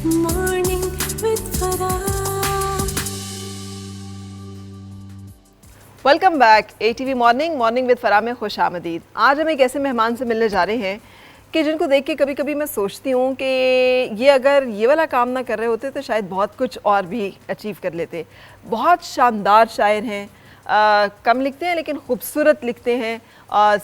Morning with Farah. Welcome back ATV morning with فرا میں خوش آمدید. آج ہم ایک ایسے مہمان سے ملنے جا رہے ہیں کہ جن کو دیکھ کے کبھی کبھی میں سوچتی ہوں کہ یہ اگر یہ والا کام نہ کر رہے ہوتے تو شاید بہت کچھ اور بھی اچیو کر لیتے. بہت شاندار شاعر ہیں, کم لکھتے ہیں لیکن خوبصورت لکھتے ہیں.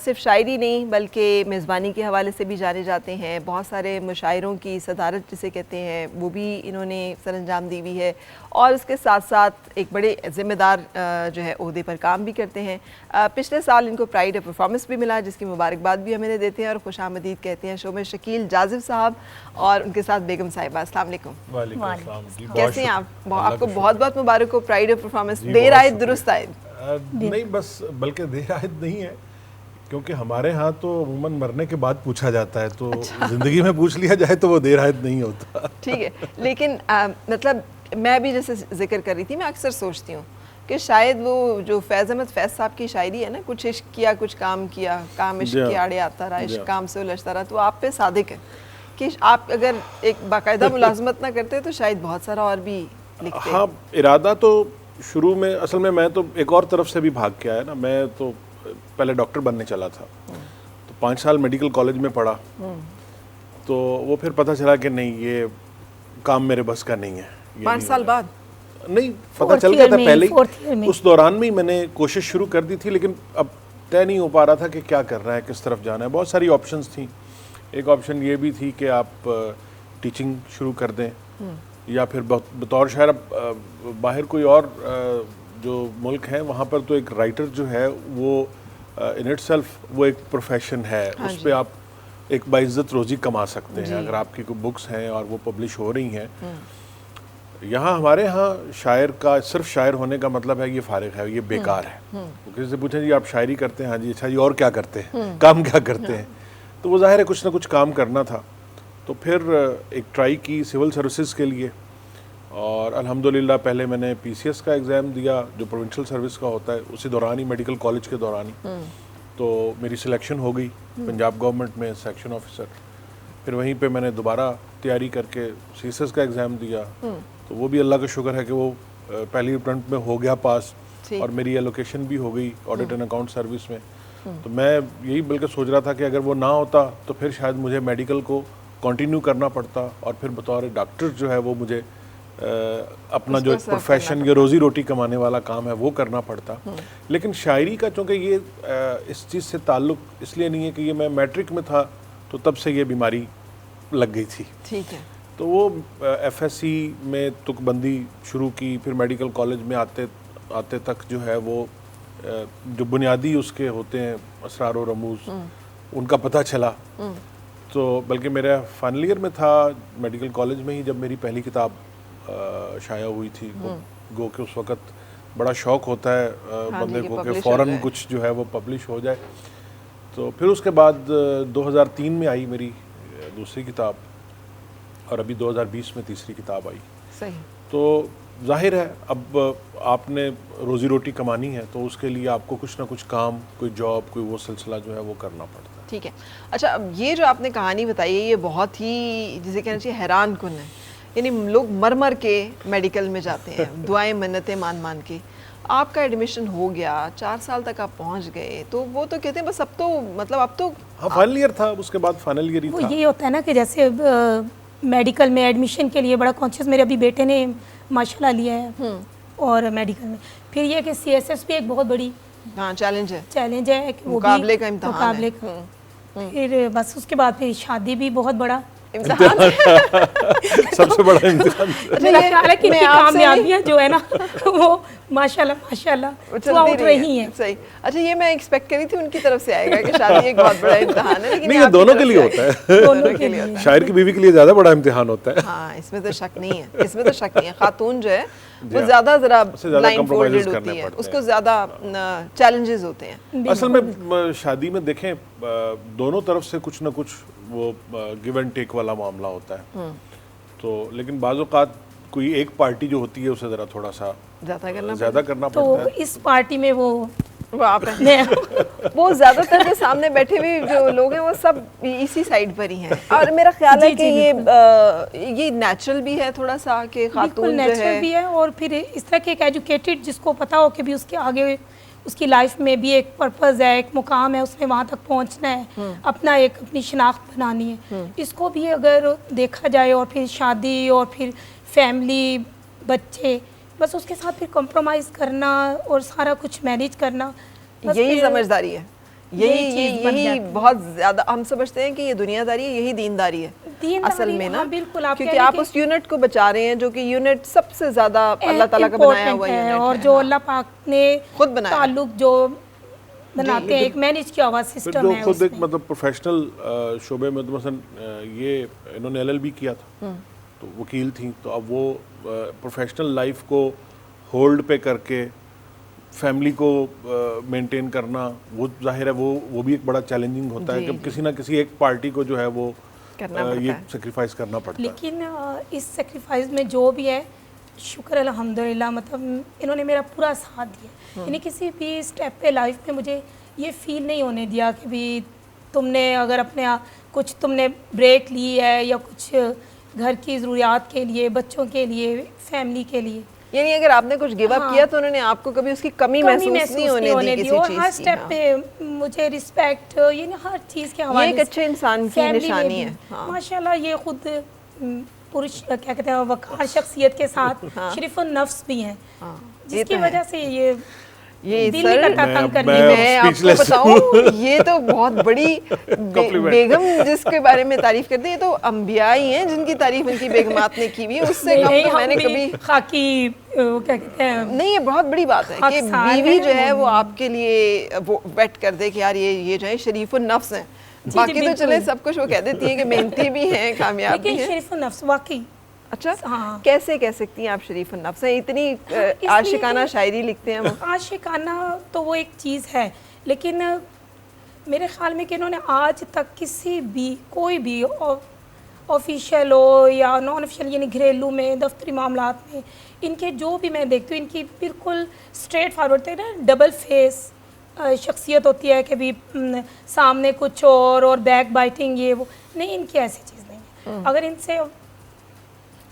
صرف شاعری نہیں بلکہ میزبانی کے حوالے سے بھی جانے جاتے ہیں. بہت سارے مشاعروں کی صدارت جسے کہتے ہیں وہ بھی انہوں نے سر انجام دی ہوئی ہے, اور اس کے ساتھ ساتھ ایک بڑے ذمہ دار جو ہے عہدے پر کام بھی کرتے ہیں. پچھلے سال ان کو پرائڈ آف پرفارمنس بھی ملا, جس کی مبارکباد بھی ہمیں دیتے ہیں اور خوش آمدید کہتے ہیں شو میں شکیل جازف صاحب اور ان کے ساتھ بیگم صاحبہ. السلام علیکم. وعلیکم السلام. کیسے ہیں آپ؟ آپ کو بہت بہت مبارک ہو پرائڈ آف پرفارمنس. دیر آئے درست آئے. نہیں بس بلکہ دیر آئے نہیں ہے, کیونکہ ہمارے ہاں تو عموماً مرنے کے بعد پوچھا جاتا ہے, تو زندگی میں پوچھ لیا جائے تو وہ دیر آئے نہیں ہوتا. ٹھیک ہے, لیکن مطلب میں بھی جیسے ذکر کر رہی تھی, میں اکثر سوچتی ہوں کہ شاید وہ جو فیض احمد فیض صاحب کی شاعری ہے نا, کچھ عشق کیا کچھ کام کیا, کام عشق کے آڑے آتا رہا, عشق کام سے الجھتا رہا, تو آپ پہ صادق ہے کہ آپ اگر ایک باقاعدہ ملازمت نہ کرتے تو شاید بہت سارا اور بھی لکھتے. ہاں, ارادہ تو شروع میں اصل میں تو ایک اور طرف سے بھی بھاگ کے آیا نا. میں تو پہلے ڈاکٹر بننے چلا تھا, تو 5 سال میڈیکل کالج میں پڑھا, تو وہ پھر پتہ چلا کہ نہیں یہ کام میرے بس کا نہیں ہے. 5 سال بعد نہیں, پتہ چل گیا تھا پہلے ہی, اس دوران میں میں نے کوشش شروع کر دی تھی, لیکن اب طے نہیں ہو پا رہا تھا کہ کیا کرنا ہے, کس طرف جانا ہے. بہت ساری آپشنز تھیں. ایک آپشن یہ بھی تھی کہ آپ ٹیچنگ شروع کر دیں, یا پھر بطور شاعر باہر کوئی اور جو ملک ہیں وہاں پر تو ایک رائٹر جو ہے وہ ان اٹ سیلف وہ ایک پروفیشن ہے, اس پہ آپ ایک باعزت روزی کما سکتے ہیں اگر آپ کی کوئی بکس ہیں اور وہ پبلش ہو رہی ہیں. یہاں ہمارے ہاں شاعر کا صرف شاعر ہونے کا مطلب ہے یہ فارغ ہے, یہ بیکار ہے. کسی سے پوچھیں جی آپ شاعری کرتے ہیں, ہاں جی اچھا جی اور کیا کرتے ہیں, کام کیا کرتے ہیں, تو وہ ظاہر ہے کچھ نہ کچھ کام کرنا تھا. تو پھر ایک ٹرائی کی سول سروسز کے لیے, اور الحمدللہ پہلے میں نے PCS کا ایگزام دیا جو پروونشل سروس کا ہوتا ہے, اسی دوران ہی میڈیکل کالج کے دوران ہی, تو میری سلیکشن ہو گئی پنجاب گورنمنٹ میں سیکشن آفیسر. پھر وہیں پہ میں نے دوبارہ تیاری کر کے CSS کا ایگزام دیا, تو وہ بھی اللہ کا شکر ہے کہ وہ پہلی اٹمپٹ میں ہو گیا پاس, اور میری ایلوکیشن بھی ہو گئی آڈٹ اینڈ اکاؤنٹ سروس میں. تو میں یہی بلکہ سوچ رہا تھا کہ اگر وہ نہ ہوتا تو پھر شاید مجھے میڈیکل کو کنٹینیو کرنا پڑتا, اور پھر بطور ڈاکٹر جو ہے وہ مجھے اپنا جو پروفیشن یا روزی روٹی کمانے والا کام ہے وہ کرنا پڑتا. لیکن شاعری کا چونکہ یہ اس چیز سے تعلق اس لیے نہیں ہے کہ یہ میں میٹرک میں تھا تو تب سے یہ بیماری لگ گئی تھی. ٹھیک ہے, تو وہ FSC میں تک بندی شروع کی, پھر میڈیکل کالج میں آتے تک جو ہے وہ جو بنیادی اس کے ہوتے ہیں اسرار و رموز ان کا پتہ چلا. تو بلکہ میرا فائنل ایئر میں تھا میڈیکل کالج میں ہی جب میری پہلی کتاب شائع ہوئی تھی. گو کہ اس وقت بڑا شوق ہوتا ہے بندے کو کہ فوراً کچھ جو ہے وہ پبلش ہو جائے. تو پھر اس کے بعد 2003 میں آئی میری دوسری کتاب, اور ابھی 2020 میں تیسری کتاب آئی. صحیح. تو ظاہر ہے اب آپ نے روزی روٹی کمانی ہے تو اس کے لیے آپ کو کچھ نہ کچھ کام, کوئی جاب, کوئی وہ سلسلہ جو ہے وہ کرنا پڑتا ہے. ٹھیک ہے. اچھا, اب یہ جو آپ نے کہانی بتائی ہے یہ بہت ہی جسے کہنا چاہیے حیران کن ہے. یعنی لوگ مر کے میڈیکل میں جاتے ہیں, دعائیں منتیں مان کے. آپ کا ایڈمیشن ہو گیا, 4 سال تک آپ پہنچ گئے, تو وہ تو کہتے ہیں بس اب تو مطلب اب تو ہاں فائنل ایئر تھا, اس کے بعد فائنل ایئر ہی تھا. وہ یہ ہوتا ہے نا کہ جیسے میڈیکل میں ایڈمیشن کے لیے بڑا کانشیس, میرے ابھی بیٹے نے ماشاءاللہ لیا ہے اور میڈیکل میں. پھر یہ کہ CSS بھی ایک بہت بڑی چیلنج ہے کہ وہ مقابلے کا امتحان ہے. پھر بس اس کے بعد پھر شادی بھی بہت بڑا سب سے بڑا امتحان. حالانکہ کامیابیاں جو ہے نا وہ ماشاءاللہ اٹھ رہی ہیں. صحیح. اچھا, یہ میں ایکسپیکٹ کری تھی ان کی طرف سے آئے گا کہ شادی ایک بہت بڑا امتحان ہے, لیکن نہیں, یہ دونوں کے لیے ہوتا ہے. شاعر کی بیوی کے لیے زیادہ بڑا امتحان ہوتا ہے. ہاں, اس میں تو شک نہیں ہے. خاتون جو ہے وہ زیادہ ذرا بلائنڈ فولڈڈ ہوتی ہے, اس کو زیادہ چیلنجز ہوتے ہیں. اصل میں شادی میں دیکھیں دونوں طرف سے کچھ نہ کچھ وہ گیو اینڈ ٹیک والا معاملہ ہوتا ہے. تو لیکن بعض اوقات کوئی ایک پارٹی جو ہوتی ہے اسے ذرا تھوڑا سا زیادہ کرنا پڑتا ہے. تو اس پارٹی میں وہ آپ ہیں. وہ زیادہ تر جو سامنے بیٹھے ہوئے جو لوگ ہیں وہ سب اسی سائڈ پر ہی ہیں, اور میرا خیال ہے کہ یہ نیچرل بھی ہے تھوڑا سا کہ خاتون جو ہے نیچرل بھی ہے, اور پھر اس طرح کے ایک ایجوکیٹڈ جس کو پتا ہو کہ بھی اس کے آگے اس کی لائف میں بھی ایک پرپز ہے, ایک مقام ہے, اس نے وہاں تک پہنچنا ہے, اپنی شناخت بنانی ہے, اس کو بھی اگر دیکھا جائے, اور پھر شادی اور پھر فیملی بچے, بس اس کے ساتھ پھر کمپرومائز کرنا اور سارا کچھ مینیج کرنا, یہی سمجھداری ہے, یہی بہت زیادہ ہم سمجھتے ہیں کہ یہ دنیا داری ہے, یہی دینداری ہے اصل میں نا, بالکل, کیونکہ آپ اس یونٹ کو بچا رہے ہیں جو کہ یونٹ سب سے زیادہ اللہ تعالیٰ کا بنایا ہوا یونٹ ہے, اور جو اللہ پاک نے خود بنایا تعلق جو بناتے ہیں ایک مینیج کیا ہوا سسٹم ہے, جو خود ایک مطلب پروفیشنل شعبے میں, تو مثلا یہ انہوں نے LLB کیا تھا تو وکیل تھیں, تو اب وہ پروفیشنل لائف کو ہولڈ پہ کر کے فیملی کو مینٹین کرنا, وہ ظاہر ہے وہ بھی ایک بڑا چیلنجنگ ہوتا ہے کہ کسی نہ کسی ایک پارٹی کو جو ہے وہ یہ سیکریفائز کرنا پڑتا ہے. لیکن اس سیکریفائز میں جو بھی ہے شکر الحمدللہ, مطلب انہوں نے میرا پورا ساتھ دیا, یعنی کسی بھی اسٹیپ پہ لائف میں مجھے یہ فیل نہیں ہونے دیا کہ بھی تم نے اگر اپنے کچھ تم نے بریک لی ہے یا کچھ گھر کی ضروریات کے لیے, بچوں کے لیے, فیملی کے لیے, یعنی اگر آپ نے کچھ گیو اپ کیا تو انہوں نے آپ کو کبھی اس کی کمی محسوس نہیں ہونے دی کسی چیز کی. ہر اسٹیپ پہ مجھے رسپیکٹ, یعنی ہر چیز کے حوالے سے, یہ ایک اچھے انسان کی نشانی ہے ماشاءاللہ. یہ خود کیا کہتے ہیں وقار شخصیت کے ساتھ شریف النفس بھی ہیں, جس کی وجہ سے یہ دل نہیں کرتا تنگ کرنے میں. میں آپ کو بتاؤں یہ تو بہت بڑی بیگم جس کے بارے میں تعریف کرتے ہیں, یہ تو انبیاء ہی ہیں جن کی تعریف ان کی بیگمات نے کی ہوئی ہے, اس سے کم تو میں نے کبھی خاکی کیا کہتے ہیں نہیں. یہ بہت بڑی بات ہے کہ بیوی جو ہے وہ آپ کے لیے وہ ویٹ کر دے کہ یار یہ جو ہے شریف النفس ہیں, باقی تو چلے سب کچھ وہ کہہ دیتی ہیں کہ محنتی بھی ہیں, کامیاب بھی ہیں, شریف النفس واقعی. اچھا کیسے کہہ سکتی ہیں آپ شریف النفس ہیں؟ اتنی عاشقانہ شاعری لکھتے ہیں وہ. عاشقانہ تو وہ ایک چیز ہے, لیکن میرے خیال میں کہ انہوں نے آج تک کسی بھی کوئی بھی آفیشیل ہو یا نان آفیشیل, یعنی گھریلو میں, دفتری معاملات میں, ان کے جو بھی میں دیکھتی ہوں ان کی بالکل اسٹریٹ فارورڈ تھے نا, ڈبل فیس شخصیت ہوتی ہے کہ بھی سامنے کچھ اور بیک بائٹنگ یہ وہ نہیں, ان کی ایسی چیز نہیں ہے. اگر ان سے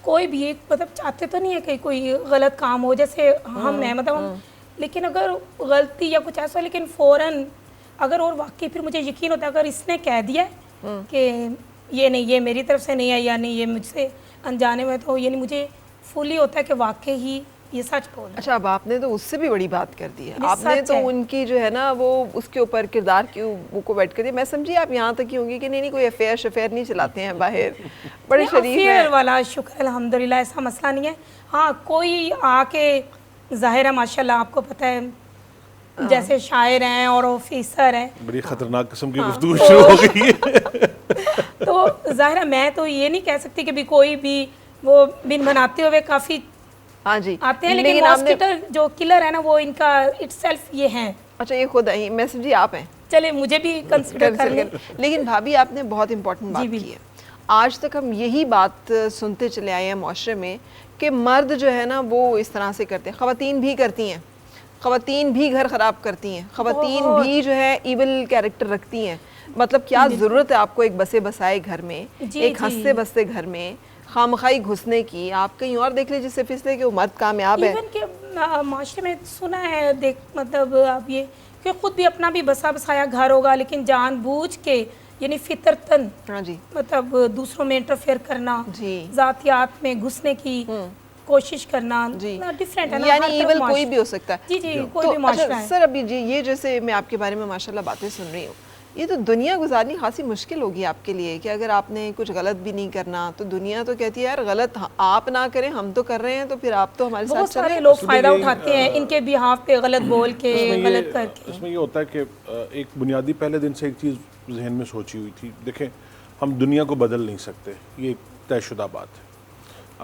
کوئی بھی ایک مطلب چاہتے تو نہیں ہے کہ کوئی غلط کام ہو جیسے ہم ہیں, مطلب ہم, لیکن اگر غلطی یا کچھ ایسا, لیکن فوراً اگر, اور واقعی پھر مجھے یقین ہوتا ہے اگر اس نے کہہ دیا کہ یہ نہیں, یہ میری طرف سے نہیں ہے یا نہیں یہ مجھ سے انجانے میں, تو یعنی مجھے فلی ہوتا ہے کہ واقعی ہی یہ سچ بول. اچھا اب آپ نے تو اس سے بھی بڑی بات کر دی ہے, آپ نے تو ان کی جو ہے نا وہ اس کے اوپر کردار کی وہ کو بیٹھ کر دیا. میں سمجھی آپ یہاں تک ہی ہوں گی کہ نہیں کوئی افیئر نہیں چلاتے ہیں باہر, بڑے شریف ہیں. افیئر والا شکر الحمدللہ ایسا مسئلہ نہیں ہے. ہاں کوئی آ کے ظاہر ہے ماشاءاللہ آپ کو پتہ ہے جیسے شاعر ہیں اور آفیسر ہیں, بڑی خطرناک قسم کی گفتگو شروع ہو گئی ہے. تو ظاہر ہے میں تو یہ نہیں کہہ سکتی کہ بھی کوئی بھی وہ بن بناتے ہوئے کافی ہاں جی آتے ہیں, لیکن ہاسپٹل جو کلر ہے نا وہ ان کا اٹ سیلف یہ ہیں. اچھا یہ خود آئی میں سمجھی آپ ہیں, چلے مجھے بھی کنسیڈر کر لیں. لیکن بھابھی آپ نے بہت امپورٹنٹ بات کی ہے. آج تک ہم یہی بات سنتے چلے آئے ہیں معاشرے میں کہ مرد جو ہے نا وہ اس طرح سے کرتے ہیں, خواتین بھی کرتی ہیں, خواتین بھی گھر خراب کرتی ہیں, خواتین بھی جو ہے ایول کیریکٹر رکھتی ہیں. مطلب کیا ضرورت ہے آپ کو ایک بسے بسائے گھر میں, ایک ہنستے بستے گھر میں خامخائی گھسنے کی؟ آپ کہیں اور دیکھ لیں جس سے پھسلے کہ وہ مرد کامیاب ہے. ایون کہ معاشرے میں سنا ہے دیکھ, مطلب آپ یہ کہ خود بھی اپنا بھی بسا بسایا گھر ہوگا لیکن جان بوجھ کے یعنی فطرتاً مطلب دوسروں میں انٹرفیئر کرنا, ذاتیات میں گھسنے کی کوشش کرنا, ڈیفرنٹ ہے نا, یعنی ایول کوئی بھی ہو سکتا ہے. جی کوئی بھی معاشرہ ہے. سر ابھی جی یہ جیسے میں آپ کے بارے میں ماشاءاللہ باتیں سن رہی ہوں, یہ تو دنیا گزارنی خاصی مشکل ہوگی آپ کے لیے کہ اگر آپ نے کچھ غلط بھی نہیں کرنا تو دنیا تو کہتی ہے یار غلط آپ نہ کریں, ہم تو کر رہے ہیں, تو پھر آپ تو ہمارے ساتھ چلیں. بہت سارے لوگ فائدہ اٹھاتے ہیں ان کے بیہاف پہ غلط بول کے, غلط کر کے. اس میں یہ ہوتا ہے کہ ایک بنیادی پہلے دن سے ایک چیز ذہن میں سوچی ہوئی تھی. دیکھیں ہم دنیا کو بدل نہیں سکتے, یہ ایک طے شدہ بات ہے.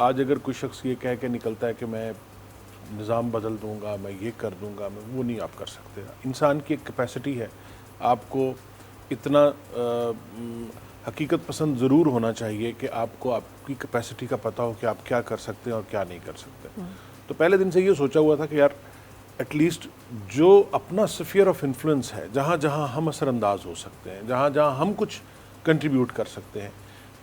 آج اگر کوئی شخص یہ کہہ کے نکلتا ہے کہ میں نظام بدل دوں گا, میں یہ کر دوں گا, وہ نہیں آپ کر سکتے. انسان کی ایک کیپیسٹی ہے, آپ کو اتنا حقیقت پسند ضرور ہونا چاہیے کہ آپ کو آپ کی کیپیسٹی کا پتہ ہو کہ آپ کیا کر سکتے ہیں اور کیا نہیں کر سکتے. تو پہلے دن سے یہ سوچا ہوا تھا کہ یار ایٹ لیسٹ جو اپنا سفیئر آف انفلوئنس ہے، جہاں جہاں ہم اثر انداز ہو سکتے ہیں، جہاں جہاں ہم کچھ کنٹریبیوٹ کر سکتے ہیں،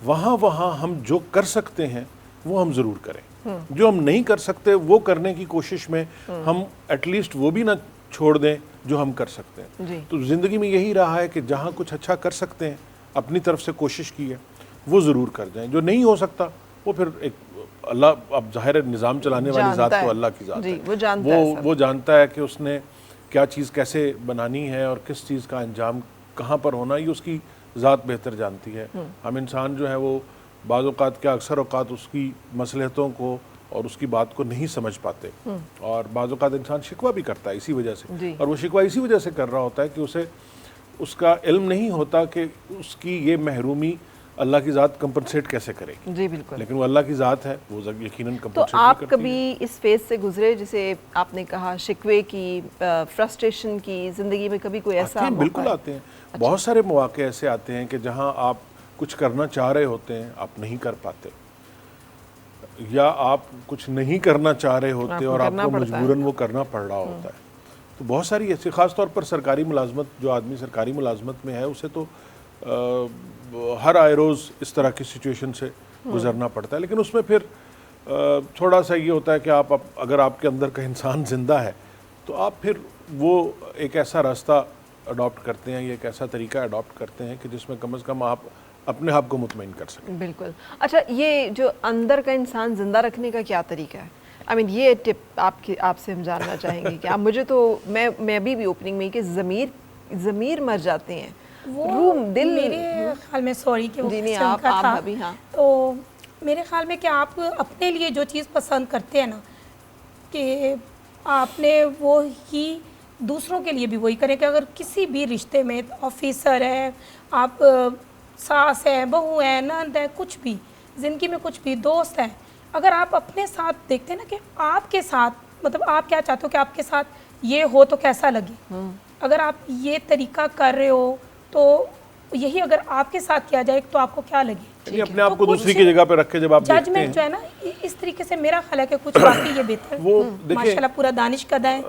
وہاں ہم جو کر سکتے ہیں وہ ہم ضرور کریں. جو ہم نہیں کر سکتے وہ کرنے کی کوشش میں ہم ایٹ لیسٹ وہ بھی نہ چھوڑ دیں جو ہم کر سکتے ہیں. تو زندگی میں یہی رہا ہے کہ جہاں کچھ اچھا کر سکتے ہیں، اپنی طرف سے کوشش کی ہے، وہ ضرور کر جائیں. جو نہیں ہو سکتا وہ پھر ایک اللہ، اب ظاہر ہے نظام چلانے والی ذات تو اللہ کی ذات ہے، وہ جانتا ہے کہ اس نے کیا چیز کیسے بنانی ہے اور کس چیز کا انجام کہاں پر ہونا، یہ اس کی ذات بہتر جانتی ہے. ہم انسان جو ہے وہ بعض اوقات کیا اکثر اوقات اس کی مصلحتوں کو اور اس کی بات کو نہیں سمجھ پاتے، اور بعض اوقات انسان شکوہ بھی کرتا ہے اسی وجہ سے، اور وہ شکوہ اسی وجہ سے کر رہا ہوتا ہے کہ اسے اس کا علم نہیں ہوتا کہ اس کی یہ محرومی اللہ کی ذات کمپنسیٹ کیسے کرے گی. جی بالکل. لیکن وہ اللہ کی ذات ہے، وہ یقیناً کمپنسیٹ تو کرتی ہے. آپ کبھی اس فیز سے گزرے جسے آپ نے کہا شکوے کی، فرسٹریشن کی، زندگی میں کبھی کوئی ایسا موقع؟ بالکل آتے ہیں. بہت سارے مواقع ایسے آتے ہیں کہ جہاں آپ کچھ کرنا چاہ رہے ہوتے ہیں، آپ نہیں کر پاتے، یا آپ کچھ نہیں کرنا چاہ رہے ہوتے اور آپ کو مجبوراً وہ کرنا پڑ رہا ہوتا ہے. تو بہت ساری ایسی، خاص طور پر سرکاری ملازمت، جو آدمی سرکاری ملازمت میں ہے اسے تو ہر آئے روز اس طرح کی سچویشن سے گزرنا پڑتا ہے. لیکن اس میں پھر تھوڑا سا یہ ہوتا ہے کہ آپ اگر آپ کے اندر کا انسان زندہ ہے تو آپ پھر وہ ایک ایسا راستہ اڈاپٹ کرتے ہیں، یا ایک ایسا طریقہ اڈاپٹ کرتے ہیں کہ جس میں کم از کم آپ اپنے آپ کو مطمئن کر سکیں. بالکل. اچھا، یہ جو اندر کا انسان زندہ رکھنے کا کیا طریقہ ہے؟ یہ ٹپ آپ سے ہم جاننا چاہیں گے کہ آپ مجھے تو میں ابھی بھی اوپننگ میں کہ ضمیر مر جاتے ہیں، روم دل، میرے خیال میں سوری کہ وہ آپ ابھی. ہاں، تو میرے خیال میں کہ آپ اپنے لیے جو چیز پسند کرتے ہیں نا، کہ آپ نے وہ ہی دوسروں کے لیے بھی وہی کریں. کہ اگر کسی بھی رشتے میں، آفیسر ہے، آپ ساس ہے، بہو ہے، نند ہے، کچھ بھی زندگی میں کچھ بھی دوست ہے، اگر آپ اپنے ساتھ دیکھتے ہیں نا کہ آپ کے ساتھ، مطلب آپ کیا چاہتے ہو کہ آپ کے ساتھ یہ ہو تو کیسا لگے، اگر آپ یہ طریقہ کر رہے ہو تو یہی اگر آپ کے ساتھ کیا جائے تو آپ کو کیا لگے. اپنے آپ کو دوسری کی جگہ پہ رکھ کے جب آپ دیکھتے ہیں، ججمنٹ جو ہے نا اس طریقے سے، میرا خیال ہے کہ کچھ واقعی یہ بہتر. وہ ماشاءاللہ پورا دانش کدہ ہے.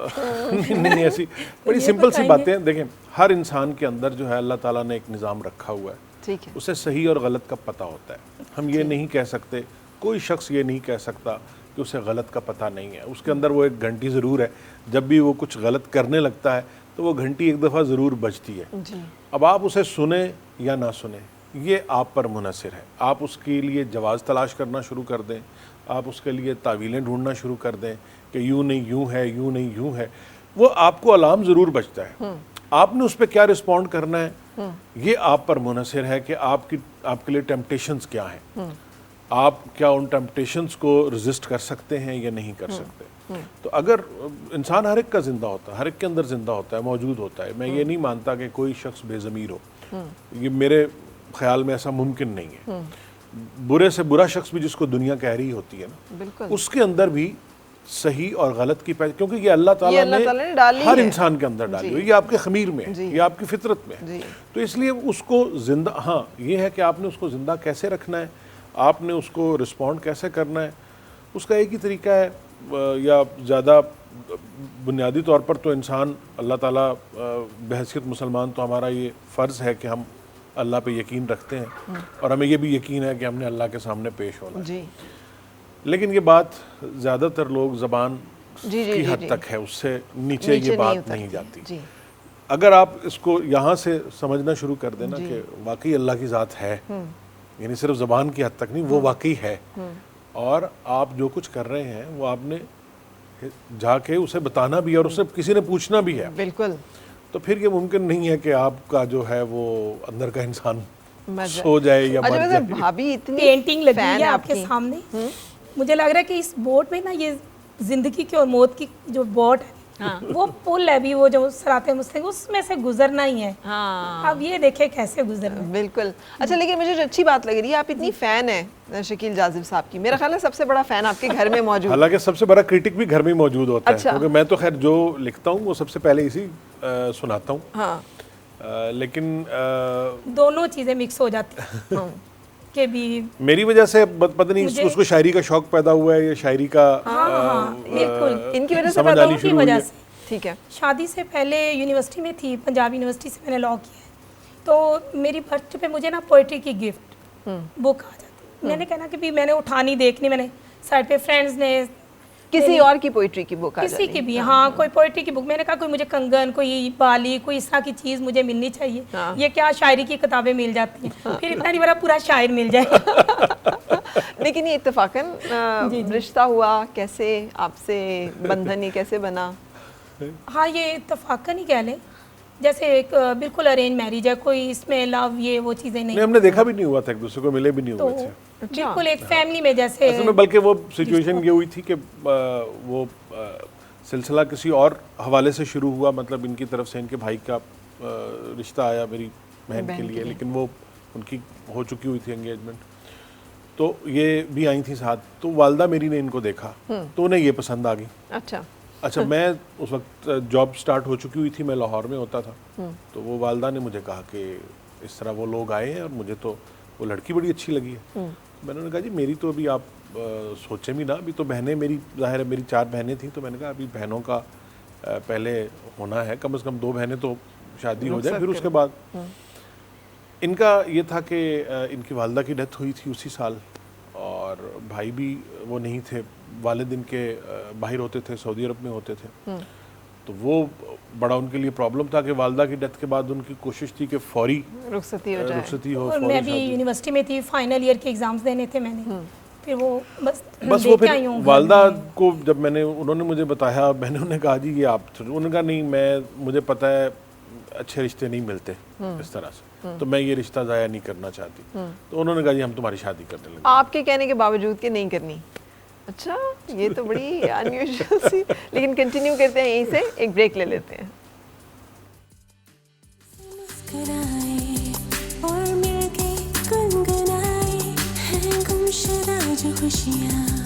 نہیں، ایسی بڑی سمپل سی باتیں. دیکھیں، ہر انسان کے اندر جو ہے اللہ تعالیٰ نے ایک نظام رکھا ہوا ہے، اسے صحیح اور غلط کا پتہ ہوتا ہے. ہم یہ نہیں کہہ سکتے، کوئی شخص یہ نہیں کہہ سکتا کہ اسے غلط کا پتہ نہیں ہے. اس کے اندر وہ ایک گھنٹی ضرور ہے، جب بھی وہ کچھ غلط کرنے لگتا ہے تو وہ گھنٹی ایک دفعہ ضرور بجتی ہے. اب آپ اسے سنیں یا نہ سنیں، یہ آپ پر منحصر ہے. آپ اس کے لیے جواز تلاش کرنا شروع کر دیں، آپ اس کے لیے تعویلیں ڈھونڈنا شروع کر دیں کہ یوں نہیں یوں ہے، یوں نہیں یوں ہے. وہ آپ کو الارم ضرور بجتا ہے، آپ نے اس پہ کیا رسپونڈ کرنا ہے یہ آپ پر منحصر ہے کہ آپ کے لیے ٹیمپٹیشنز کیا ہیں. آپ کیا ان ٹیمپٹیشنز کو ریزسٹ کر سکتے ہیں یا نہیں کر سکتے. تو اگر انسان ہر ایک کا زندہ ہوتا ہے، ہر ایک کے اندر زندہ ہوتا ہے، موجود ہوتا ہے. میں یہ نہیں مانتا کہ کوئی شخص بے ضمیر ہو، یہ میرے خیال میں ایسا ممکن نہیں ہے. برے سے برا شخص بھی جس کو دنیا کہہ رہی ہوتی ہے نا، اس کے اندر بھی صحیح اور غلط کی پہچان، کیونکہ یہ اللہ تعالیٰ نے ہر انسان کے اندر ڈالی ہوئی، یہ آپ کے خمیر میں ہے، یہ آپ کی فطرت میں ہے. تو اس لیے اس کو زندہ، ہاں یہ ہے کہ آپ نے اس کو زندہ کیسے رکھنا ہے، آپ نے اس کو رسپونڈ کیسے کرنا ہے. اس کا ایک ہی طریقہ ہے، یا زیادہ بنیادی طور پر تو انسان، اللہ تعالیٰ بحیثیت مسلمان تو ہمارا یہ فرض ہے کہ ہم اللہ پہ یقین رکھتے ہیں، اور ہمیں یہ بھی یقین ہے کہ ہم نے اللہ کے سامنے پیش ہونا ہے. لیکن یہ بات زیادہ تر لوگ زبان کی حد تک ہے، اس سے نیچے یہ بات نہیں جاتی. اگر آپ اس کو یہاں سے سمجھنا شروع کر دینا کہ واقعی اللہ کی ذات ہے، یعنی صرف زبان کی حد تک نہیں، وہ واقعی ہے، اور آپ جو کچھ کر رہے ہیں وہ آپ نے جا کے اسے بتانا بھی ہے، اور اسے کسی نے پوچھنا بھی ہے. بالکل. تو پھر یہ ممکن نہیں ہے کہ آپ کا جو ہے وہ اندر کا انسان سو جائے یا مر جائے. بھابی اتنی پینٹنگ لگی ہے آپ کے سامنے، مجھے لگ رہا ہے کہ اس بوٹ میں نا یہ زندگی کی اور موت کی جو بوٹ ہے وہ پل ہے بھی، وہ جو صراط مستقیم اس میں سے گزرنا ہی ہے. اب یہ دیکھیں کیسے گزرنا. بالکل. اچھا، لیکن مجھے جو اچھی بات لگ رہی ہے، آپ اتنی فین ہیں شکیل جاذب صاحب کی، میرا خیال ہے سب سے بڑا فین آپ کے گھر میں موجود. حالانکہ سب سے بڑا کرٹک بھی گھر میں موجود ہوتا ہے، کیونکہ میں تو خیر جو لکھتا ہوں وہ سب سے پہلے اسی سناتا ہوں. لیکن دونوں چیزیں مکس ہو جاتی ہیں کہ بھی میری وجہ سے پتہ نہیں اس کو شاعری کا شوق پیدا ہوا ہے، یا شاعری کا بالکل ان کی وجہ سے سمجھ آنی شروع ہوئی ہے. ٹھیک ہے. شادی سے پہلے یونیورسٹی میں تھی, پنجاب یونیورسٹی سے میں نے لاء کیا ہے, تو میری برتھ پہ مجھے نا پوئٹری کی گفٹ بک آ جاتی. میں نے کہنا کہ بھی میں نے اٹھانی دیکھنی, میں نے سائڈ پہ فرینڈز نے کسی اور کی پوئٹری کی بک, کسی کی بھی, ہاں کوئی پوئٹری کی بک. میں نے کہا کوئی مجھے کنگن, کوئی بالی, کوئی اس طرح کی چیز مجھے ملنی چاہیے. یہ کیا شاعری کی کتابیں مل جاتی ہیں, پھر اتنا نہیں بڑا پورا شاعر مل جائے. لیکن یہ اتفاقاً رشتہ ہوا کیسے, آپ سے بندھن یہ کیسے بنا؟ ہاں یہ اتفاقاً ہی کہہ لیں, جیسے ایک بالکل ارینج میرج ہے, کوئی اس میں لو یہ وہ چیزیں نہیں, ہم نے دیکھا بھی نہیں ہوا تھا, ایک دوسرے کو ملے بھی نہیں ہوئے تھے بالکل ایک فیملی میں جیسے. اصل میں بلکہ وہ سچویشن یہ ہوئی تھی کہ وہ سلسلہ کسی اور حوالے سے شروع ہوا, مطلب ان کی طرف سے ان کے بھائی کا رشتہ آیا میری بہن کے لیے, لیکن وہ ان کی ہو چکی ہوئی تھی انگیجمنٹ, تو یہ بھی آئی تھی ساتھ. تو والدہ میری نے ان کو دیکھا تو انہیں یہ پسند آ گئی. اچھا میں اس وقت جاب سٹارٹ ہو چکی ہوئی تھی, میں لاہور میں ہوتا تھا, تو وہ والدہ نے مجھے کہا کہ اس طرح وہ لوگ آئے ہیں اور مجھے تو وہ لڑکی بڑی اچھی لگی ہے. میں نے کہا جی میری تو ابھی آپ سوچیں بھی نا, ابھی تو بہنیں میری, ظاہر ہے میری 4 بہنیں تھیں, تو میں نے کہا ابھی بہنوں کا پہلے ہونا ہے, کم از کم 2 بہنیں تو شادی ہو جائے, پھر اس کے بعد. ان کا یہ تھا کہ ان کی والدہ کی ڈیتھ ہوئی تھی اسی سال, اور بھائی بھی وہ نہیں تھے, والد ان کے باہر ہوتے تھے, سعودی عرب میں ہوتے تھے, تو وہ بڑا ان کے لیے پرابلم تھا کہ والدہ کی ڈیتھ کے بعد ان کی کوشش تھی کہ فوری رخصتی ہو. اور میں بھی یونیورسٹی میں تھی, فائنل ایئر کے ایگزامز دینے تھے میں نے, پھر وہ بس وہ پھر والدہ کو جب میں نے, انہوں نے مجھے بتایا, میں نے انہیں کہا جی یہ آپ, انہوں نے کہا نہیں مجھے پتہ ہے اچھے رشتے نہیں ملتے اس طرح سے, تو میں یہ رشتہ ضائع نہیں کرنا چاہتی. تو انہوں نے کہا جی ہم تمہاری شادی کرنے لگے. آپ کے کہنے کے باوجود کہ نہیں کرنی. اچھا یہ تو بڑی انیوژل سی, لیکن کنٹینیو کرتے ہیں یہیں سے, ایک بریک لے لیتے ہیں. اور مل کے گنگنائے ہیں گمشدہ جو خوشیاں.